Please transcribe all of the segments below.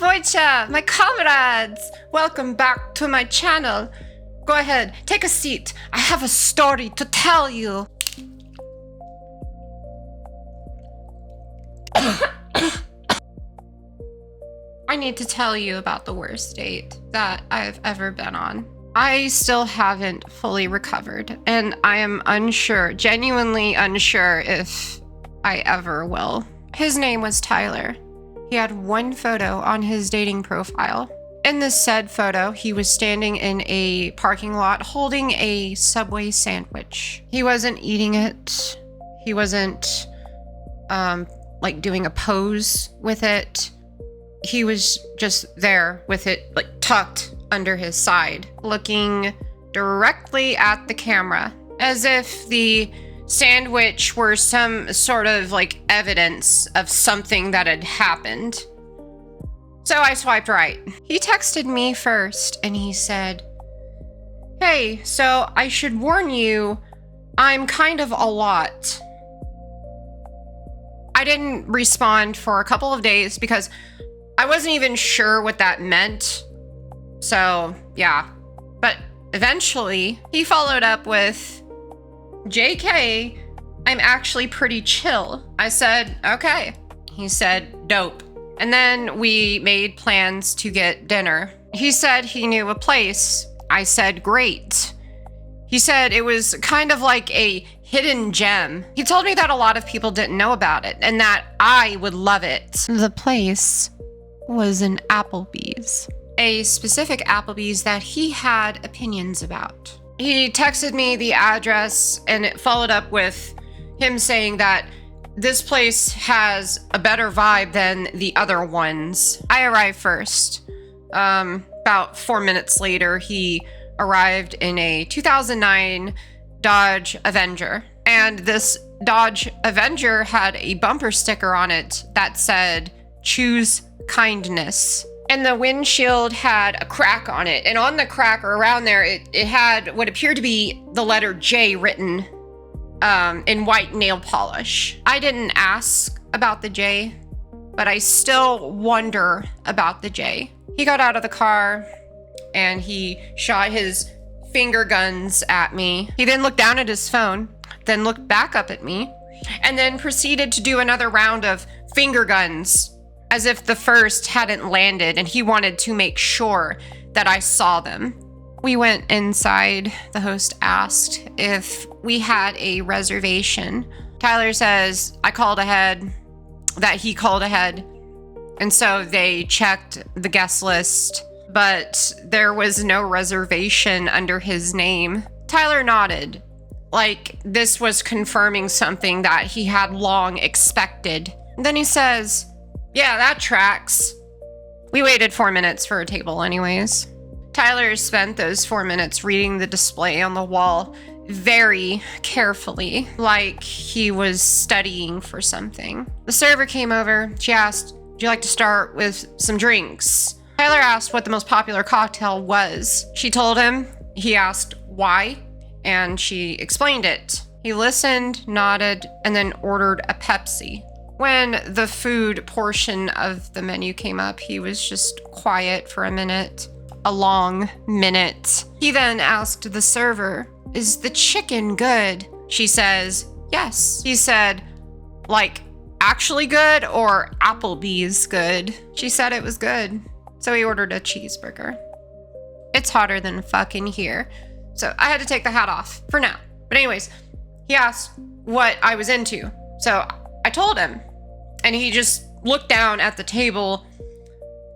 Zdravstvuйте, my comrades! Welcome back to my channel. Go ahead, take a seat. I have a story to tell you. I need to tell you about the worst date that I've ever been on. I still haven't fully recovered, and I am unsure, genuinely unsure if I ever will. His name was Tyler. He had one photo on his dating profile. In this said photo, he was standing in a parking lot holding a Subway sandwich. He wasn't eating it. He wasn't like doing a pose with it. He was just there with it like tucked under his side, looking directly at the camera, as if the sandwich were some sort of like evidence of something that had happened. So I swiped right. He texted me first and he said, "Hey, so I should warn you, I'm kind of a lot." I didn't respond for a couple of days because I wasn't even sure what that meant. So yeah, but eventually he followed up with, "JK, I'm actually pretty chill." I said, "Okay." He said, "Dope." And then we made plans to get dinner. He said he knew a place. I said, "Great." He said it was kind of like a hidden gem. He told me that a lot of people didn't know about it and that I would love it. The place was an Applebee's. A specific Applebee's that he had opinions about. He texted me the address and it followed up with him saying that this place has a better vibe than the other ones. I arrived first. About 4 minutes later, he arrived in a 2009 Dodge Avenger. And this Dodge Avenger had a bumper sticker on it that said, "Choose kindness." And the windshield had a crack on it. And on the crack or around there, it had what appeared to be the letter J written in white nail polish. I didn't ask about the J, but I still wonder about the J. He got out of the car and he shot his finger guns at me. He then looked down at his phone, then looked back up at me, and then proceeded to do another round of finger guns as if the first hadn't landed and he wanted to make sure that I saw them. We went inside. The host asked if we had a reservation. Tyler says I called ahead, that he called ahead. And so they checked the guest list, but there was no reservation under his name. Tyler nodded, like this was confirming something that he had long expected. And then he says, "Yeah, that tracks." We waited 4 minutes for a table anyways. Tyler spent those 4 minutes reading the display on the wall very carefully, like he was studying for something. The server came over. She asked, "Would you like to start with some drinks?" Tyler asked what the most popular cocktail was. She told him. He asked why, and she explained it. He listened, nodded, and then ordered a Pepsi. When the food portion of the menu came up, he was just quiet for a minute. A long minute. He then asked the server, "Is the chicken good?" She says, "Yes." He said, "Like, actually good or Applebee's good?" She said it was good. So he ordered a cheeseburger. It's hotter than fucking here. So I had to take the hat off for now. But anyways, he asked what I was into. So I told him. And he just looked down at the table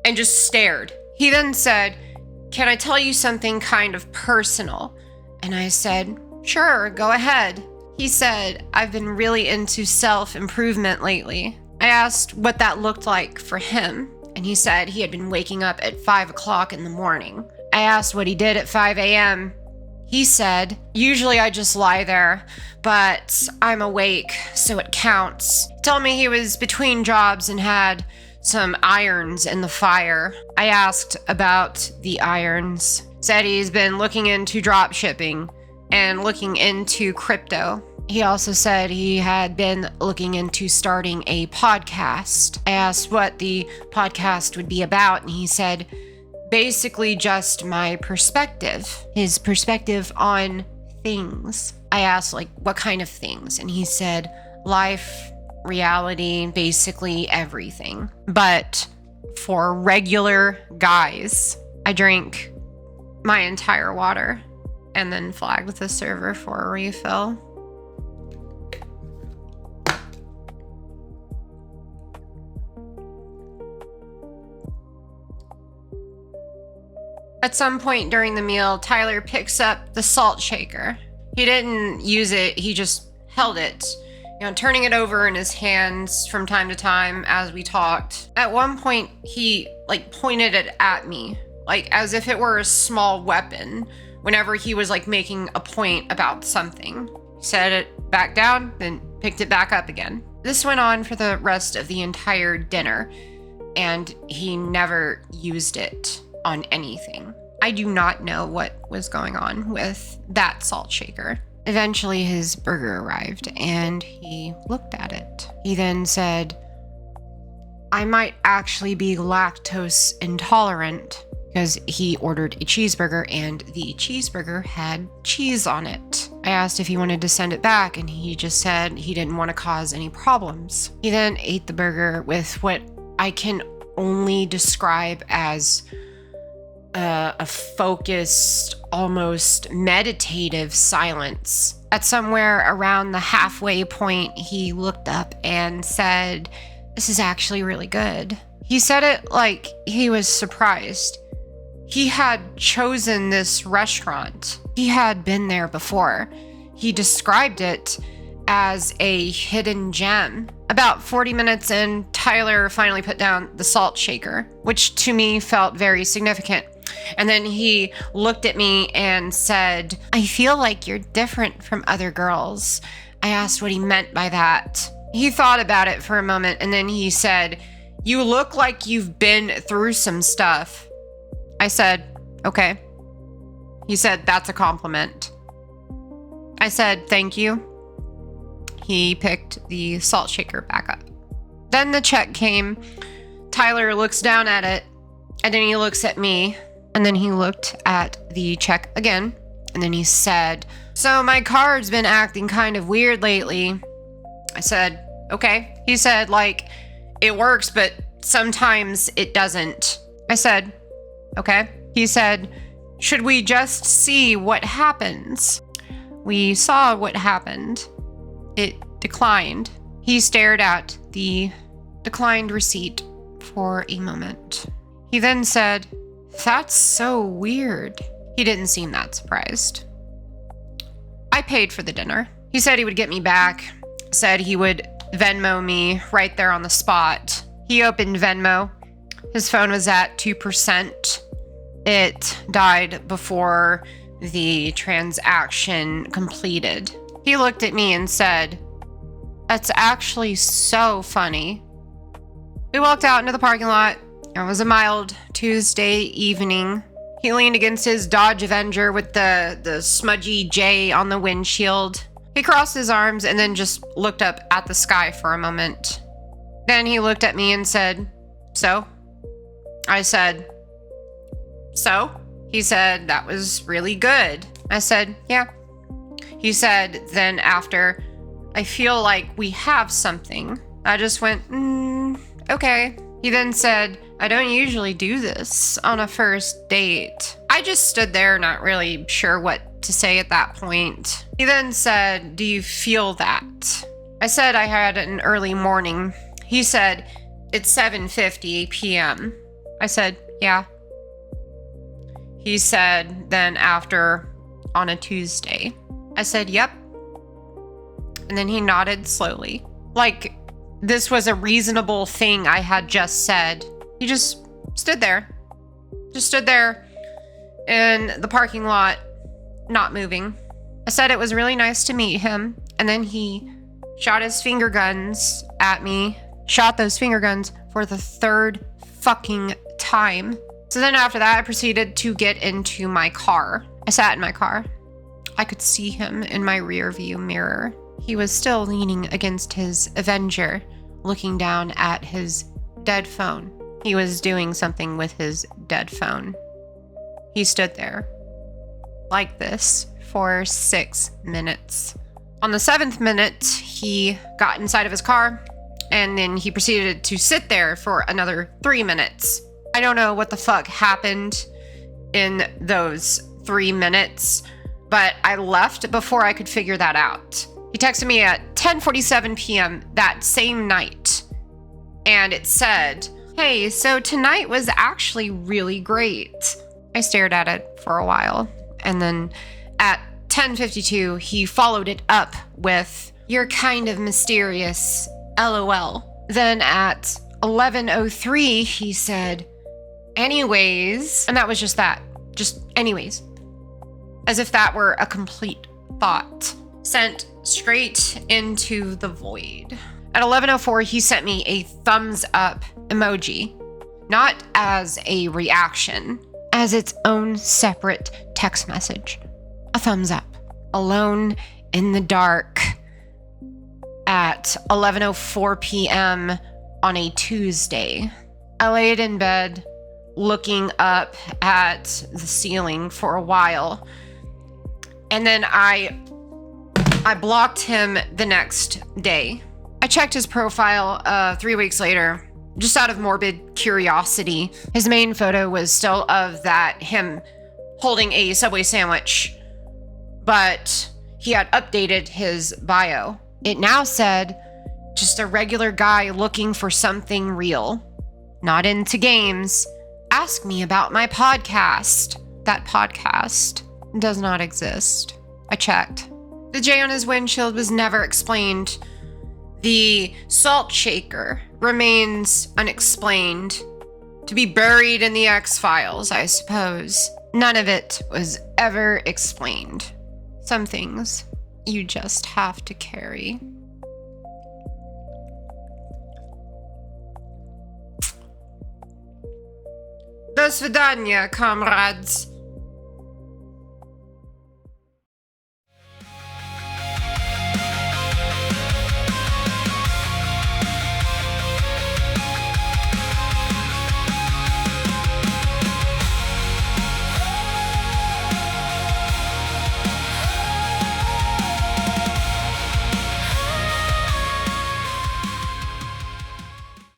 and just stared. He then said, "Can I tell you something kind of personal?" And I said, "Sure, go ahead." He said, "I've been really into self-improvement lately." I asked what that looked like for him. And he said he had been waking up at 5 o'clock in the morning. I asked what he did at 5 a.m. He said, "Usually I just lie there, but I'm awake, so it counts." He told me he was between jobs and had some irons in the fire. I asked about the irons. Said he's been looking into drop shipping and looking into crypto. He also said he had been looking into starting a podcast. I asked what the podcast would be about, and he said, basically just my perspective, his perspective on things. I asked, like, what kind of things? And he said, life, reality, basically everything. But for regular guys, I drank my entire water and then flagged the server for a refill. At some point during the meal, Tyler picks up the salt shaker. He didn't use it, he just held it, turning it over in his hands from time to time as we talked. At one point, he pointed it at me, as if it were a small weapon, whenever he was making a point about something. He set it back down, then picked it back up again. This went on for the rest of the entire dinner, and he never used it on anything. I do not know what was going on with that salt shaker. Eventually his burger arrived and he looked at it. He then said, I might actually be lactose intolerant, because he ordered a cheeseburger and the cheeseburger had cheese on it. I asked if he wanted to send it back and he just said he didn't want to cause any problems. He then ate the burger with what I can only describe as a focused, almost meditative silence. At somewhere around the halfway point, he looked up and said, this is actually really good. He said it like he was surprised. He had chosen this restaurant. He had been there before. He described it as a hidden gem. About 40 minutes in, Tyler finally put down the salt shaker, which to me felt very significant. And then he looked at me and said, I feel like you're different from other girls. I asked what he meant by that. He thought about it for a moment and then he said, you look like you've been through some stuff. I said, okay. He said, that's a compliment. I said, thank you. He picked the salt shaker back up. Then the check came. Tyler looks down at it and then he looks at me. And then he looked at the check again, and then he said, so my card's been acting kind of weird lately. I said, okay. He said, it works, but sometimes it doesn't. I said, okay. He said, should we just see what happens? We saw what happened. It declined. He stared at the declined receipt for a moment. He then said, that's so weird. He didn't seem that surprised. I paid for the dinner. He said he would get me back, said he would Venmo me right there on the spot. He opened Venmo. His phone was at 2%. It died before the transaction completed. He looked at me and said, that's actually so funny. We walked out into the parking lot. It was a mild Tuesday evening. He leaned against his Dodge Avenger with the smudgy J on the windshield. He crossed his arms and then just looked up at the sky for a moment. Then he looked at me and said, so? I said, so? He said, that was really good. I said, yeah. He said, then after, I feel like we have something. I just went, okay. He then said, I don't usually do this on a first date. I just stood there not really sure what to say at that point. He then said, do you feel that? I said I had an early morning. He said, it's 7:50 p.m. I said, yeah. He said, then after on a Tuesday. I said, yep. And then he nodded slowly, like this was a reasonable thing I had just said. He just stood there in the parking lot, not moving. I said it was really nice to meet him. And then he shot his finger guns at me, shot those finger guns for the third fucking time. So then after that, I proceeded to get into my car. I sat in my car. I could see him in my rear view mirror. he was still leaning against his Avenger, looking down at his dead phone. He was doing something with his dead phone. He stood there, like this, for 6 minutes. On the 7th minute, he got inside of his car, and then he proceeded to sit there for another 3 minutes. I don't know what the fuck happened in those 3 minutes, but I left before I could figure that out. He texted me at 10:47 p.m. that same night, and it said, "Hey, so tonight was actually really great." I stared at it for a while, and then at 10:52, he followed it up with, "You're kind of mysterious, LOL." Then at 11:03, he said, "Anyways," and that was just that. Just anyways. As if that were a complete thought. Sent straight into the void. At 11:04, he sent me a thumbs up emoji. Not as a reaction, as its own separate text message. A thumbs up. Alone in the dark at 11:04 p.m. on a Tuesday. I laid in bed, looking up at the ceiling for a while. And then I blocked him the next day. I checked his profile 3 weeks later, just out of morbid curiosity. His main photo was still of him holding a Subway sandwich, but he had updated his bio. It now said, "Just a regular guy looking for something real. Not into games. Ask me about my podcast." That podcast does not exist. I checked. The J on his windshield was never explained. The salt shaker remains unexplained. To be buried in the X-Files, I suppose. None of it was ever explained. Some things you just have to carry. До свидания, comrades.